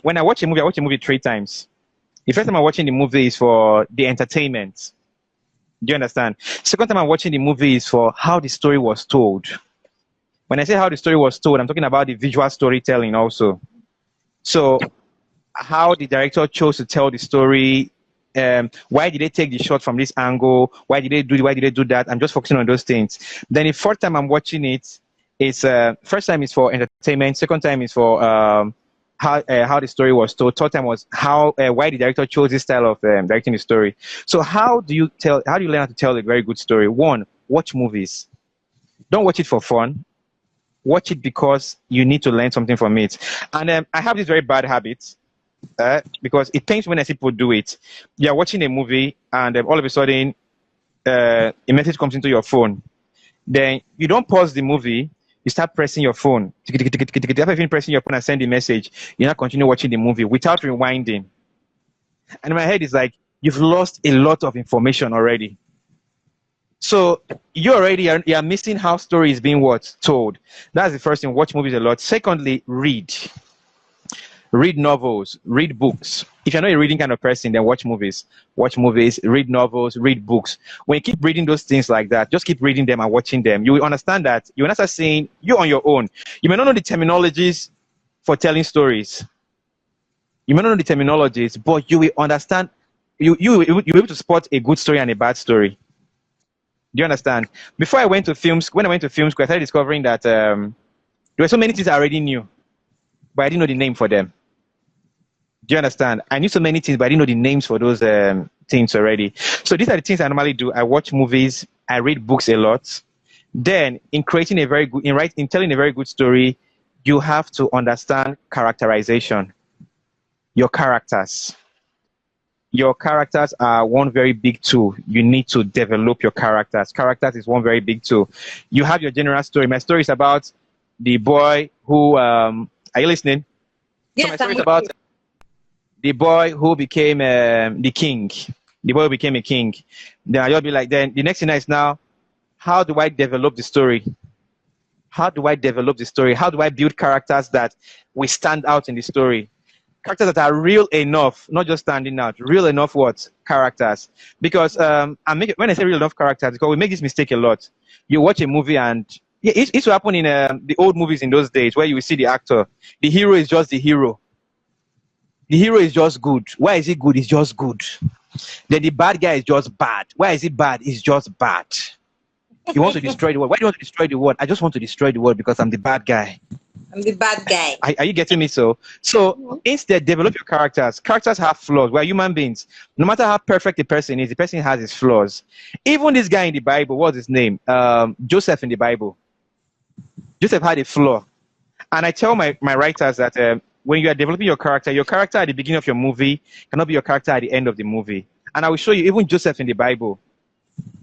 when I watch a movie 3 times. The first time I'm watching the movie is for the entertainment. Do you understand? Second time I'm watching the movie is for how the story was told. When I say how the story was told, I'm talking about the visual storytelling also. So how the director chose to tell the story, why did they take the shot from this angle, why did they do that? I'm just focusing on those things. Then the fourth time I'm watching it, it's first time is for entertainment, second time is for how the story was told, third time was how why the director chose this style of directing the story. So how do you learn how to tell a very good story? One, watch movies. Don't watch it for fun. Watch it because you need to learn something from it. And I have this very bad habit because it pains when I see people do it. You're watching a movie and all of a sudden a message comes into your phone. Then you don't pause the movie. You start pressing your phone. After even pressing your phone and send the message, you now continue watching the movie without rewinding. And in my head, it's like, you've lost a lot of information already. So you're missing how story is being told. That's the first thing. Watch movies a lot. Secondly, read. Read novels, read books. If you're not a reading kind of person, then watch movies. Watch movies, read novels, read books. When you keep reading those things like that, just keep reading them and watching them. You will understand that you will not start saying you on your own. You may not know the terminologies for telling stories. You may not know the terminologies, but you will understand. You'll be able to spot a good story and a bad story. Do you understand? Before I went to film school, when I went to film school, I started discovering that there were so many things I already knew, but I didn't know the name for them. Do you understand? I knew so many things, but I didn't know the names for those things already. So these are the things I normally do. I watch movies. I read books a lot. Then, in telling a very good story, you have to understand characterization. Your characters. Your characters are one very big tool. You need to develop your characters. Characters is one very big tool. You have your general story. My story is about the boy who. Are you listening? Yes, so my story is about the boy who became the king. The boy who became a king. Then I'll be like, then the next thing is now, how do I develop the story? How do I develop the story? How do I build characters that will stand out in the story? Characters that are real enough, not just standing out, real enough characters. Because when I say real enough characters, because we make this mistake a lot. You watch a movie and it used to happen in the old movies in those days where you will see the actor. The hero is just the hero. The hero is just good. Why is he good? He's just good. Then the bad guy is just bad. Why is he bad? He's just bad. He wants to destroy the world. Why do you want to destroy the world? I just want to destroy the world because I'm the bad guy. I'm the bad guy. Are you getting me? So instead, develop your characters. Characters have flaws. We're human beings. No matter how perfect the person is, the person has his flaws. Even this guy in the Bible, what's his name? Joseph in the Bible. Joseph had a flaw. And I tell my writers that when you are developing your character at the beginning of your movie cannot be your character at the end of the movie. And I will show you even Joseph in the Bible.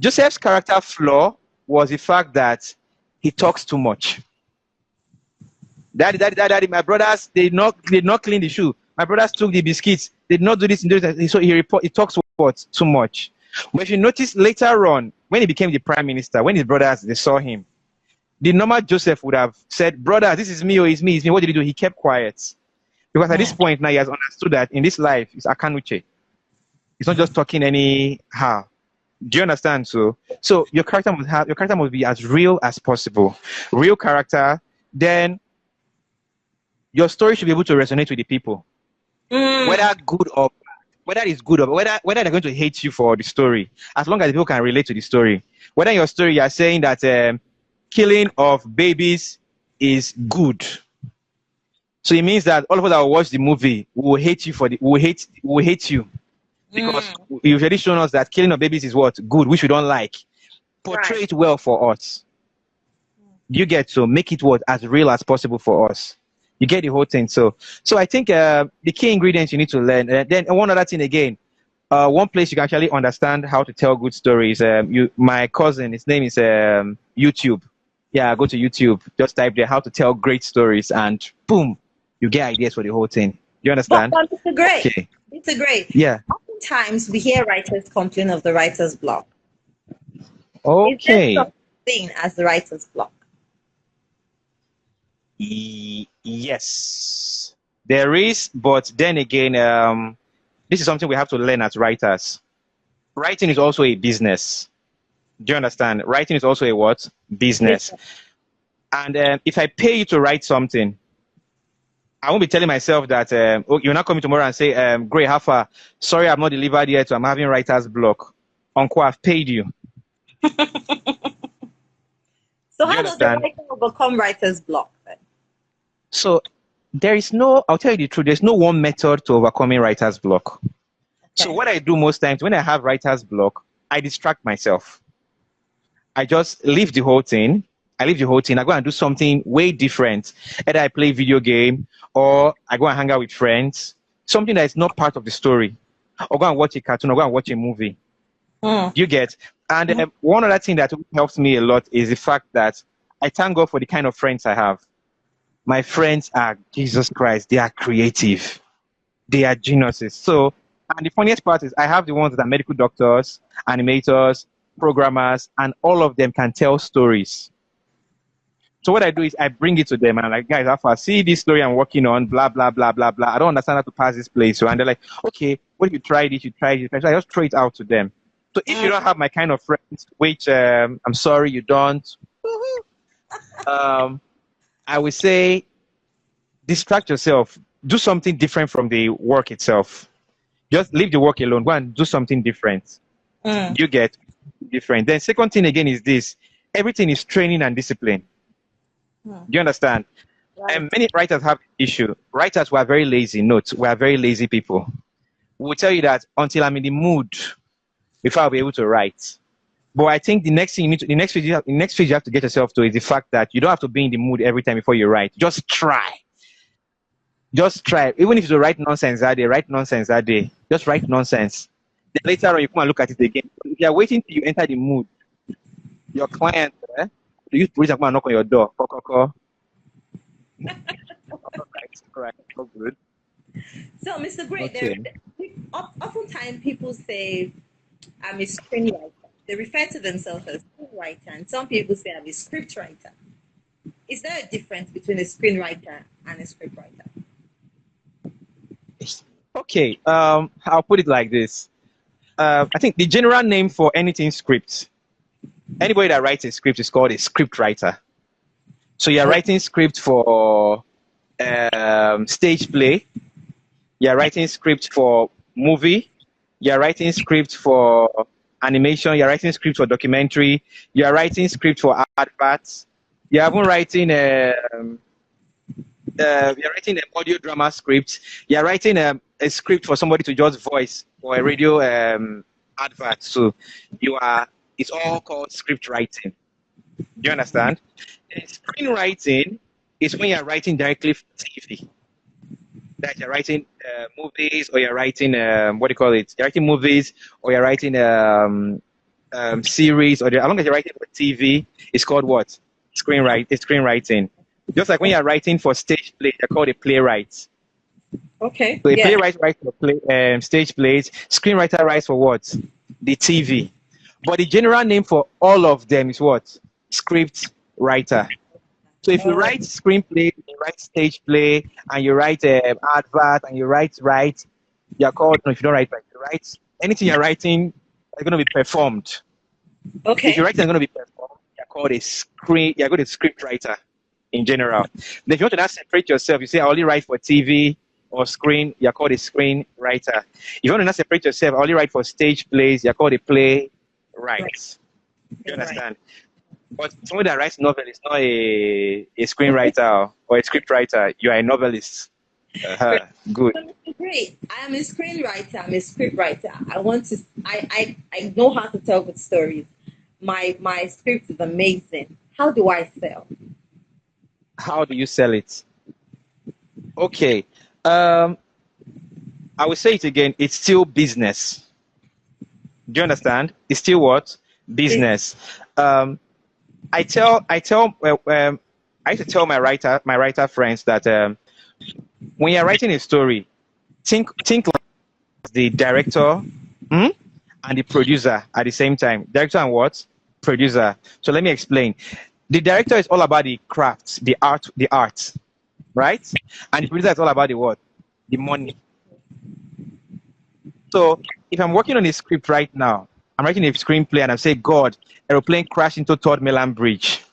Joseph's character flaw was the fact that he talks too much. Daddy, my brothers, they did not clean the shoe. My brothers took the biscuits. They did not do this and do that. So he talks too much. But if you notice later on, when he became the prime minister, when his brothers, they saw him, the normal Joseph would have said, brother, this is me, or it's me. What did he do? He kept quiet. Because at this point now, he has understood that in this life, it's akanuche. It's not just talking anyhow. Do you understand? So your character must be as real as possible. Real character. Then your story should be able to resonate with the people. Whether good or bad. Whether it's good or whether they're going to hate you for the story. As long as the people can relate to the story. Whether in your story you are saying that killing of babies is good. So it means that all of us that will watch the movie will hate you will hate you. Because you've already shown us that killing of babies is good, which we don't like. Portray it well for us. You get to make it as real as possible for us. You get the whole thing. So I think the key ingredients you need to learn. Then one other thing again, one place you can actually understand how to tell good stories. My cousin, his name is YouTube. Yeah, go to YouTube. Just type there how to tell great stories, and boom, you get ideas for the whole thing. You understand? But it's great. Okay. It's great. Yeah. Oftentimes we hear writers complain of the writer's block. Okay. Is there something as the writer's block? Yes. There is, but then again, this is something we have to learn as writers. Writing is also a business. Do you understand? Writing is also a what? Business. And if I pay you to write something, I won't be telling myself that oh, you're not coming tomorrow and say, great, how far? Sorry, I've not delivered yet, so I'm having writer's block. Uncle, I've paid you. So Do you how does the understand? writer overcome writer's block then? So there is no, I'll tell you the truth, there's no one method to overcoming writer's block. So Okay. what I do most times when I have writer's block, I distract myself. I just leave the whole thing. I leave the whole thing. I go and do something way different. Either I play video game or I go and hang out with friends. Something that is not part of the story. Or go and watch a cartoon or go and watch a movie. Mm. You get? And one other thing that helps me a lot is the fact that I thank God for the kind of friends I have. My friends are, Jesus Christ, they are creative. They are geniuses. So, and the funniest part is I have the ones that are medical doctors, animators, programmers, and all of them can tell stories. So what I do is I bring it to them and I'm like, guys, I see this story I'm working on, blah, blah, blah, blah, blah. I don't understand how to pass this place. So, and they're like, okay, what if you try this, you try this. So I just throw it out to them. So if you don't have my kind of friends, which I'm sorry you don't, I would say distract yourself. Do something different from the work itself. Just leave the work alone. Go and do something different. You get different. Then second thing again is this. Everything is training and discipline. Do you understand? Right. And many writers have the issue. Writers who are very lazy. Note, we are very lazy people. We will tell you that until I'm in the mood, before I'll be able to write. But I think the next thing you need to, the next phase you have to get yourself to is the fact that you don't have to be in the mood every time before you write. Just try. Just try. Even if you write nonsense that day, write nonsense that day. Just write nonsense. Then later on, you come and look at it again. If you are waiting till you enter the mood, your client, you police come and knock on your door. All right, all good. So, Mr. Gray, Okay. oftentimes people say, I'm a screenwriter. They refer to themselves as a screenwriter, and some people say I'm a scriptwriter. Is there a difference between a screenwriter and a scriptwriter? Okay. I'll put it like this. I think the general name for anything script, anybody that writes a script is called a script writer. So you're writing script for stage play. You're writing script for movie. You're writing script for animation. You're writing script for documentary. You're writing script for adverts. You're even writing you're writing an audio drama script. You're writing a script for somebody to just voice for a radio advert. So it's all called script writing. Do you understand? And screenwriting is when you're writing directly for TV. That you're writing movies, or you're writing what do you call it? You're writing movies, or you're writing series, or as long as you're writing for TV, it's called what? Screenwriting. Just like when you're writing for stage play, they're called a playwright. Okay. So a Yeah. playwright writes for stage plays. Screenwriter writes for what? The TV. But the general name for all of them is what? Script writer. So if you write screenplay, you write stage play, and you write advert, and you write, you're called, no, if you don't write, you write, anything you're writing is going to be performed. Okay. If you're writing, it's going to be performed, you're called you're called a script writer in general. Then if you want to now separate yourself, you say, I only write for TV or screen, you're called a screen writer. If you want to now separate yourself, I only write for stage plays, you're called a play write. You understand? But somebody that writes novel is not a screenwriter or a script writer. You are a novelist. Good. Great. I am a screenwriter. I'm a scriptwriter. I know how to tell good stories. My script is amazing. How do I sell? How do you sell it? Okay. I will say it again. It's still business. Do you understand? It's still what? Business. I used to tell my writer friends that when you're writing a story, think like the director and the producer at the same time. Director and what? Producer. So let me explain. The director is all about the craft, the art. right? And the producer is all about the what? The money. So if I'm working on a script right now, I'm writing a screenplay and I'm saying, God, aeroplane crashed into Third Mainland Bridge.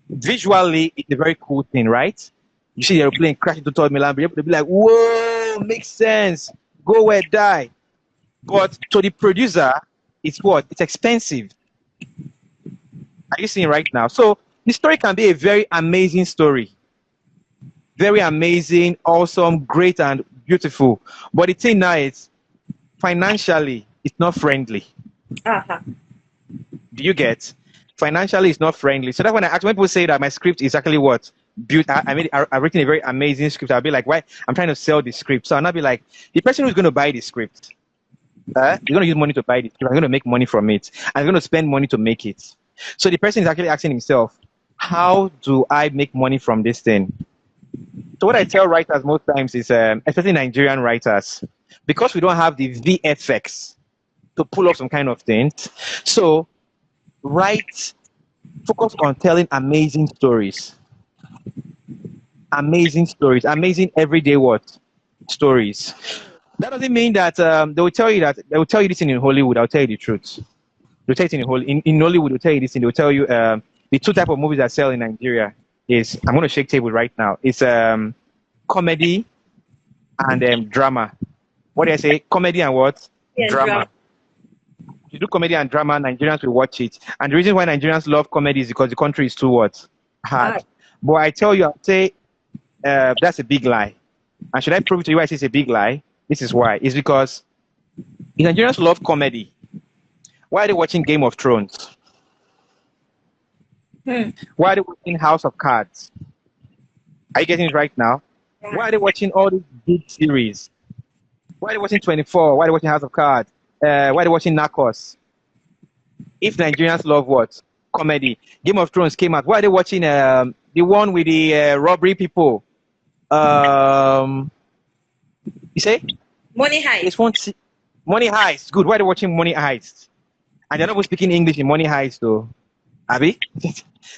Visually, it's a very cool thing, right? You see the aeroplane crash into Third Mainland Bridge, they'll be like, whoa, makes sense. Go where die. But to the producer, it's what? It's expensive. Are you seeing right now? So the story can be a very amazing story. Very amazing, awesome, great, and beautiful. But the thing now is, financially, it's not friendly. Uh-huh. Do you get? Financially, it's not friendly. So that's when people say that my script is actually what? I've written a very amazing script. I'll be like, why? I'm trying to sell the script. So I'll not be like, the person who's going to buy the script, you're going to use money to buy it. I'm going to make money from it. I'm going to spend money to make it. So the person is actually asking himself, how do I make money from this thing? So what I tell writers most times is, especially Nigerian writers, because we don't have the VFX to pull off some kind of things, so focus on telling amazing stories. Amazing stories, amazing everyday what? Stories. That doesn't mean that they will tell you this in Hollywood. I'll tell you the truth. They'll tell you in Hollywood. They'll tell you this thing. They'll tell you the two type of movies that sell in Nigeria is, I'm going to shake table right now. It's comedy and drama. What do I say? Comedy and what? Yeah, Drama. You do comedy and drama, Nigerians will watch it. And the reason why Nigerians love comedy is because the country is too what? Hard. But I tell you, I'll say that's a big lie. And should I prove to you why it's a big lie? This is why. It's because if Nigerians love comedy, why are they watching Game of Thrones? Why are they watching House of Cards? Are you getting it right now? Why are they watching all these big series? Why are they watching 24? Why are they watching House of Cards? Why are they watching Narcos? If Nigerians love what? Comedy. Game of Thrones came out. Why are they watching the one with the robbery people? You say? Money Heist. It's one. Money Heist. Good. Why are they watching Money Heist? And they're not even speaking English in Money Heist, though. Abby?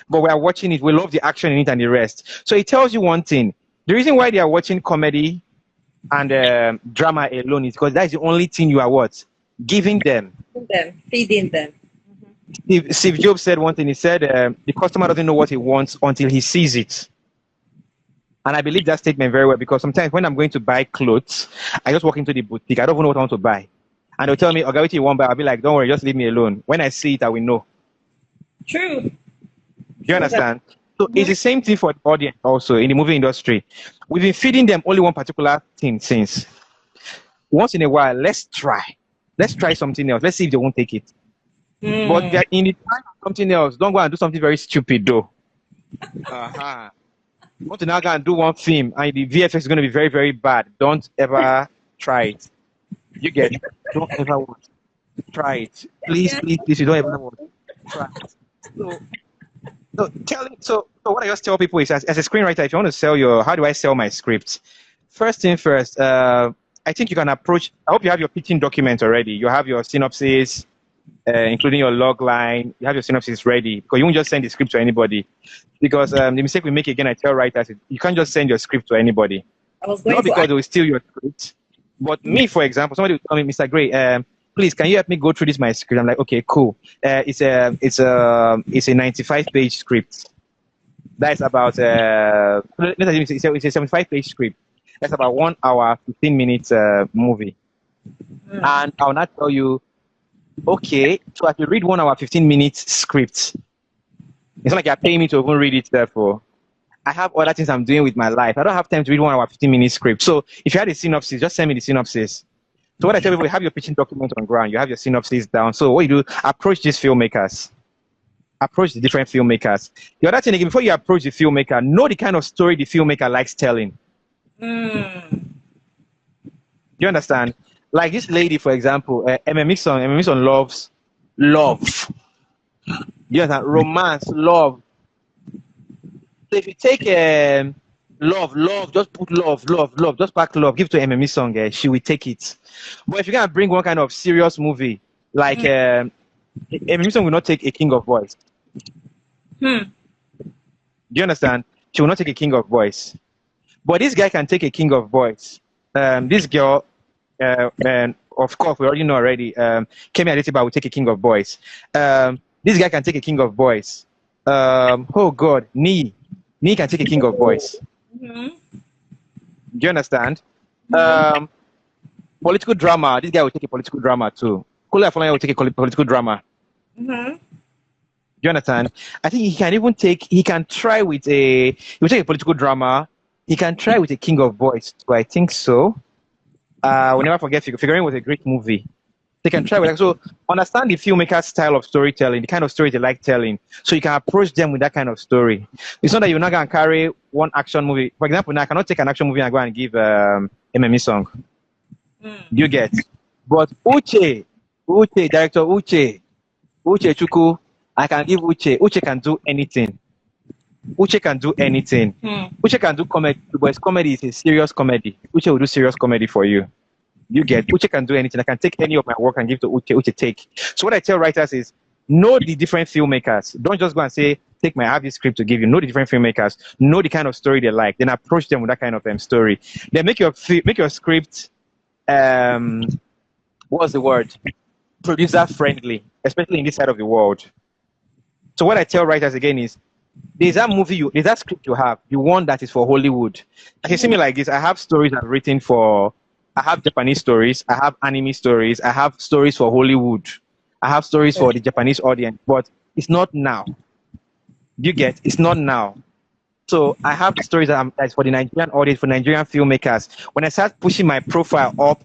But we are watching it. We love the action in it and the rest. So it tells you one thing. The reason why they are watching comedy and drama alone is because that's the only thing you are what? Giving them. Feeding them. Steve Jobs said one thing. He said the customer doesn't know what he wants until he sees it. And I believe that statement very well, because sometimes when I'm going to buy clothes, I just walk into the boutique. I don't even know what I want to buy. And they'll tell me, okay, what you want, but I'll be like, don't worry, just leave me alone. When I see it, I will know. True. Do you understand? So it's the same thing for the audience also in the movie industry. We've been feeding them only one particular thing since. Once in a while, let's try. Let's try something else. Let's see if they won't take it. But in the time of something else, don't go and do something very stupid though. You want to now go and do one film and the VFX is going to be very, very bad. Don't ever try it. You get it? Don't ever want to try it. Please, please, please, you don't ever want to try it. So what I just tell people is, as a screenwriter, if you want to sell how do I sell my script? First thing first, I think you can approach, I hope you have your pitching document already. You have your synopsis, including your log line. You have your synopsis ready, because you won't just send the script to anybody. Because the mistake we make again, I tell writers, you can't just send your script to anybody. Not because they will steal your script, but me, for example, somebody will tell me, Mr. Gray, please, can you help me go through this my script? I'm like, okay, cool. It's a 95-page script. That's about it's a 75-page script. That's about 1 hour, 15 minutes movie. And I'll not tell you, okay, so I can read 1 hour, 15 minutes script. It's not like you're paying me to even read it, therefore. I have other things I'm doing with my life. I don't have time to read 1 hour, 15 minutes script. So if you had a synopsis, just send me the synopsis. So what I tell people, you have your pitching document on ground, you have your synopsis down. So what you do, approach these filmmakers. Approach the different filmmakers. The other thing, again, before you approach the filmmaker, know the kind of story the filmmaker likes telling. Do you understand? Like this lady, for example, Emma Mixon loves love. You understand? Romance, love. So if you take love, just put love, just pack love, give to Emma song, she will take it. But if you're gonna bring one kind of serious movie, like Emma song will not take A King of Boys. Do you understand? She will not take a king of boys. But this guy can take a king of boys. This girl, and of course, we already know already, Kemi Adetiba will take a king of boys. This guy can take a king of boys. Oh God, Nee can take a king of boys. Mm-hmm. Do you understand? Mm-hmm. Political drama, this guy will take a political drama too. Kula Afolanya will take a political drama. Mm-hmm. Do you understand? I think he can try with he will take a political drama. He can try with a king of boys too. I think so. We'll never forget Figuring was a great movie. They can try with that. So understand the filmmaker's style of storytelling, the kind of story they like telling. So you can approach them with that kind of story. It's not that you're not going to carry one action movie. For example, now I cannot take an action movie and go and give MME song. Mm. You get. But Uche, director Uche Chuku, I can give Uche. Uche can do anything. Uche can do anything. Mm. Uche can do comedy, but his comedy is a serious comedy. Uche will do serious comedy for you. You get. Uche can do anything. I can take any of my work and give to Uche. Uche take. So what I tell writers is, know the different filmmakers. Don't just go and say, I have this script to give you. Know the different filmmakers. Know the kind of story they like. Then approach them with that kind of story. Then make your script, what's the word? Producer friendly, especially in this side of the world. So what I tell writers again is, there's that script you have, the one that is for Hollywood. If you see me like this, I have stories I've written for, I have Japanese stories, I have anime stories, I have stories for Hollywood, I have stories for the Japanese audience, but it's not now. You get, it's not now. So I have the stories that's for the Nigerian audience, for Nigerian filmmakers. When I start pushing my profile up,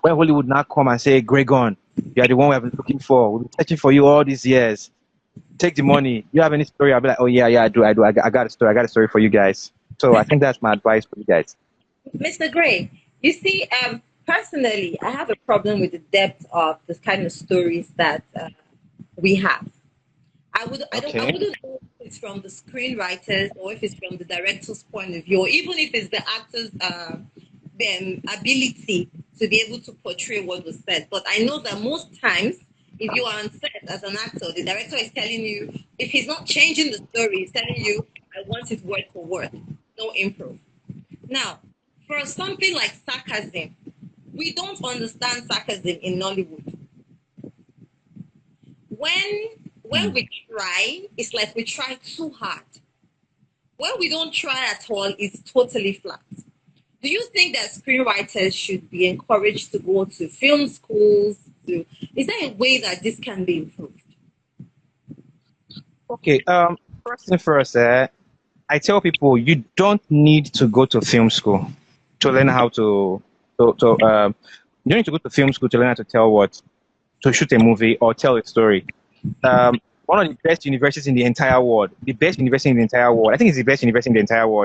where Hollywood now come and say, Gregon, you are the one we have been looking for. We've been searching for you all these years. Take the money. You have any story? I'll be like, oh yeah, I do. I got a story. I got a story for you guys. So I think that's my advice for you guys. Mr. Gray, you see, personally, I have a problem with the depth of the kind of stories that we have. I wouldn't know if it's from the screenwriters or if it's from the director's point of view, or even if it's the actor's ability to be able to portray what was said. But I know that most times, if you are on set as an actor, the director is telling you, if he's not changing the story, he's telling you, I want it word for word, no improv. Now, for something like sarcasm, we don't understand sarcasm in Nollywood. When we try, it's like we try too hard. When we don't try at all, it's totally flat. Do you think that screenwriters should be encouraged to go to film schools? Is there a way that this can be improved? Okay. First thing first, I tell people you don't need to go to film school to learn how to. You don't need to go to film school to learn how to shoot a movie or tell a story. One of the best universities in the entire world, I think it's the best university in the entire world,